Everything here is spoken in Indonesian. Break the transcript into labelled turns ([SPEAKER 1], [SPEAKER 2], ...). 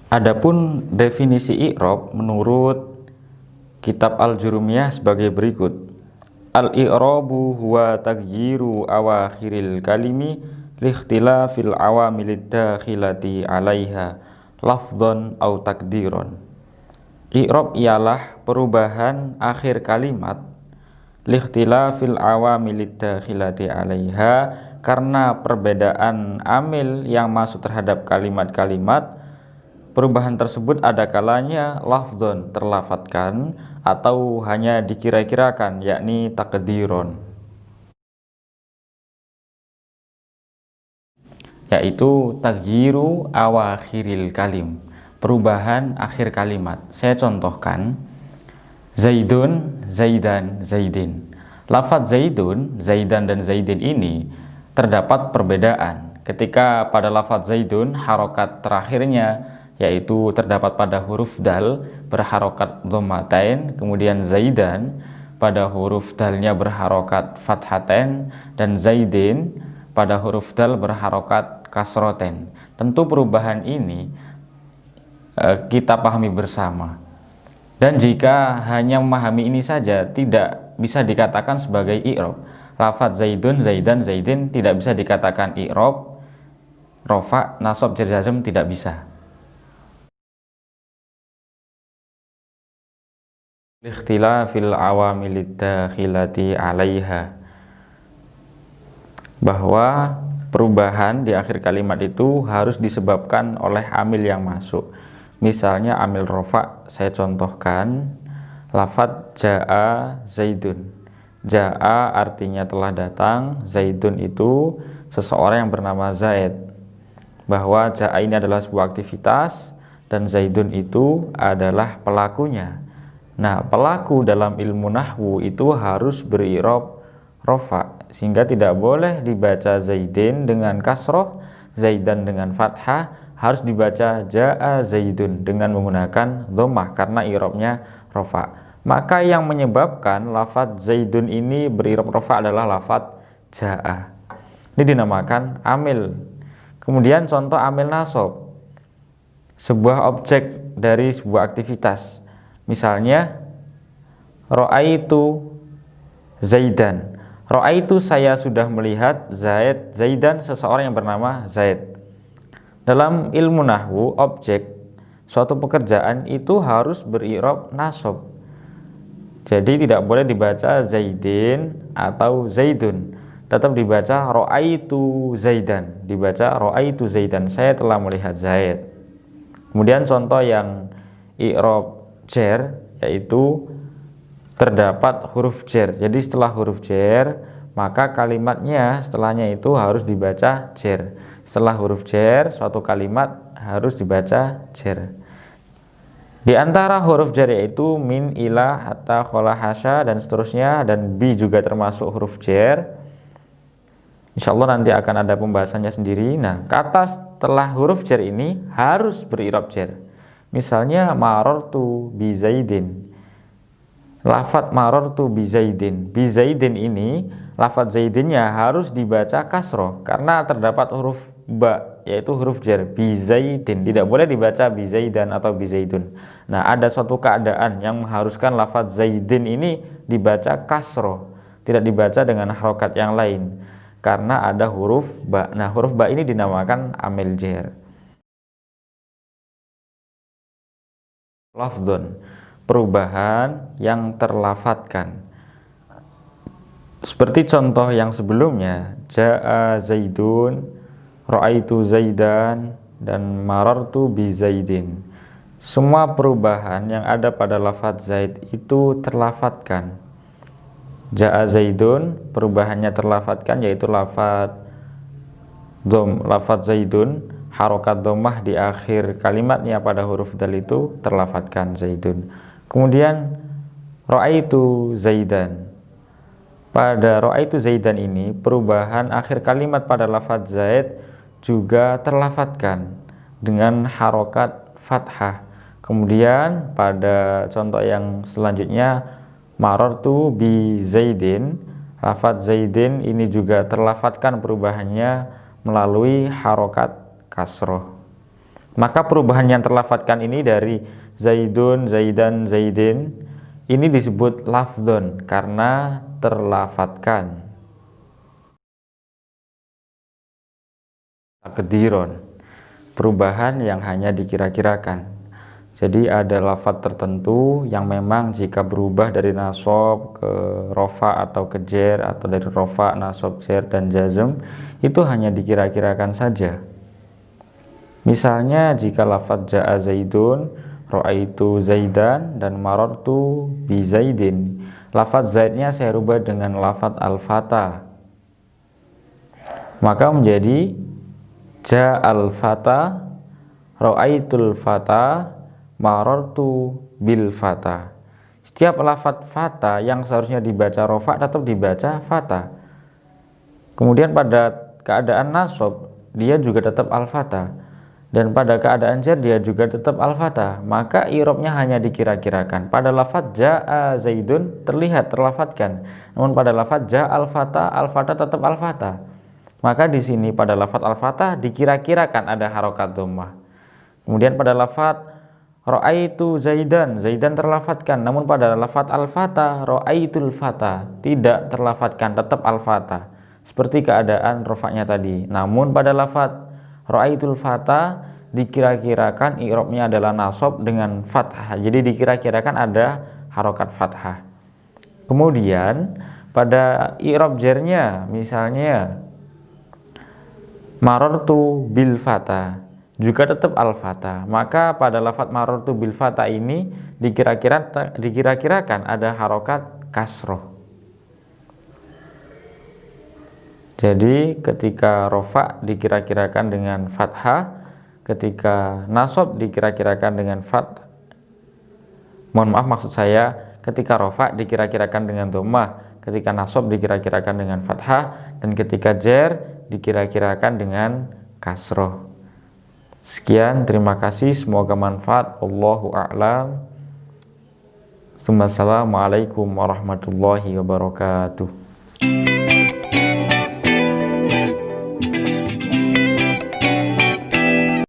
[SPEAKER 1] Adapun definisi i'rab menurut kitab Al-Jurumiyah sebagai berikut. Al-i'rabu huwa taghyiru awakhiril kalimi liikhtilafil awamilid dakhilati 'alaiha lafdhan aw takdiron. I'rab ialah perubahan akhir kalimat liikhtilafil awamilid dakhilati 'alaiha, karena perbedaan amil yang masuk terhadap kalimat-kalimat. Perubahan tersebut ada kalanya lafdzon terlafatkan atau hanya dikira-kirakan, yakni takdiron, yaitu taghyiru awakhiril kalim, perubahan akhir kalimat. Saya contohkan, Zaidun, Zaidan, Zaidin. Lafadz Zaidun, Zaidan, dan Zaidin ini terdapat perbedaan. Ketika pada lafadz Zaidun harokat terakhirnya yaitu terdapat pada huruf dal berharokat dhammatain, kemudian Zaidan pada huruf dalnya berharokat fathatain, dan Zaidin pada huruf dal berharokat kasroten. Tentu perubahan ini kita pahami bersama, dan jika hanya memahami ini saja tidak bisa dikatakan sebagai i'rab. Lafadz Zaidun, Zaidan, Zaidin tidak bisa dikatakan i'rab, rofa, nasab, jar, jazm tidak bisa. Ikhtilafil awamilid dakhilati 'alaiha, bahwa perubahan di akhir kalimat itu harus disebabkan oleh amil yang masuk. Misalnya amil rofa, saya contohkan lafadz ja'a Zaidun. Ja'a artinya telah datang, Zaidun itu seseorang yang bernama Zaid, bahwa ja'a ini adalah sebuah aktivitas dan Zaidun itu adalah pelakunya. Nah, pelaku dalam ilmu nahwu itu harus beri'rab rofa, sehingga tidak boleh dibaca Zaidin dengan kasroh, Zaidan dengan fathah, harus dibaca ja'a Zaidun dengan menggunakan dhammah karena i'rabnya rofa. Maka yang menyebabkan lafadz Zaidun ini beri'rab rofa adalah lafadz ja'a. Ini dinamakan amil. Kemudian contoh amil nasab, sebuah objek dari sebuah aktivitas. Misalnya ra'aitu Zaidan. Ra'aitu, saya sudah melihat Zaidan seseorang yang bernama Zaid. Dalam ilmu nahwu, objek suatu pekerjaan itu harus beri'rab nasab. Jadi tidak boleh dibaca Zaidin atau Zaidun, tetap dibaca ra'aitu Zaidan, dibaca ra'aitu Zaidan, saya telah melihat Zaid. Kemudian contoh yang i'rab jar, yaitu terdapat huruf jar. Jadi setelah huruf jar, maka kalimatnya setelahnya itu harus dibaca jar. Setelah huruf jar, suatu kalimat harus dibaca jar. Di antara huruf jar yaitu min, ila, hatta, khola, hasya, dan seterusnya, dan bi juga termasuk huruf jar. Insya Allah nanti akan ada pembahasannya sendiri. Nah, kata setelah huruf jar ini harus beri'rab jar. Misalnya marartu bi Zaidin. Lafadz marartu bi Zaidin. Bi Zaidin ini lafadz Zaidinnya harus dibaca kasroh karena terdapat huruf ba, yaitu huruf jar, bi Zaidin. Tidak boleh dibaca bi Zaidan atau bi Zaidun. Nah, ada suatu keadaan yang mengharuskan lafadz Zaidin ini dibaca kasroh, tidak dibaca dengan harokat yang lain karena ada huruf ba. Nah, huruf ba ini dinamakan amil jar. Lafdzon, perubahan yang terlafatkan. Seperti contoh yang sebelumnya, ja'a Zaidun, ra'aitu Zaidan, dan marartu bi Zaidin. Semua perubahan yang ada pada lafadz Zaid itu terlafatkan. Ja'a Zaidun, perubahannya terlafatkan, yaitu lafadz Zaidun, harokat dhammah di akhir kalimatnya pada huruf dal itu terlafatkan Zaidun. Kemudian ra'aitu Zaidan. Pada ra'aitu Zaidan ini perubahan akhir kalimat pada lafadz Zaid juga terlafatkan dengan harokat fathah. Kemudian pada contoh yang selanjutnya marartu bi Zaidin, lafadz Zaidin ini juga terlafatkan perubahannya melalui harokat kasroh. Maka perubahan yang terlafadzkan ini dari Zaidun, Zaidan, Zaidin ini disebut lafdzun karena terlafadzkan. Takdiron, perubahan yang hanya dikira-kirakan. Jadi ada lafadz tertentu yang memang jika berubah dari nasab ke rofa atau ke jer, atau dari rofa, nasab, jer, dan jazm, itu hanya dikira-kirakan saja. Misalnya jika lafadz ja'a Zaidun, ra'aitu Zaidan, dan marartu bi Zaidin, lafadz Zaidnya saya rubah dengan lafadz al-fata, maka menjadi ja'al fata, ra'aitul fata, marartu bil fata. Setiap lafadz fata yang seharusnya dibaca rofa tetap dibaca fata. Kemudian pada keadaan nasab dia juga tetap al-fata. Dan pada keadaan jar dia juga tetap al-fata. Maka i'rabnya hanya dikira-kirakan. Pada lafadz ja'a Zaidun terlihat terlafadzkan. Namun pada lafadz ja'al fata, al-fata tetap al-fata. Maka di sini pada lafadz al-fata dikira-kirakan ada harokat dhammah. Kemudian pada lafadz ra'aitu Zaidan, Zaidan terlafadzkan. Namun pada lafadz al-fata, ra'aitul fata tidak terlafadzkan, tetap al-fata. Seperti keadaan rofaknya tadi. Namun pada lafadz ra'aitul fata dikira-kirakan i'rabnya adalah nasab dengan fathah. Jadi dikira-kirakan ada harokat fathah. Kemudian pada i'rab jarnya misalnya marartu bil fata juga tetap al-fata. Maka pada lafadz marartu bil fata ini dikira-kirakan ada harokat kasroh. Jadi ketika rofa dikira-kirakan dengan fathah, ketika nasab dikira-kirakan dengan fathah. Mohon maaf, maksud saya ketika rofa dikira-kirakan dengan dhammah, ketika nasab dikira-kirakan dengan fathah, dan ketika jar dikira-kirakan dengan kasroh. Sekian, terima kasih, semoga manfaat. Allahu a'lam. Assalamualaikum warahmatullahi wabarakatuh.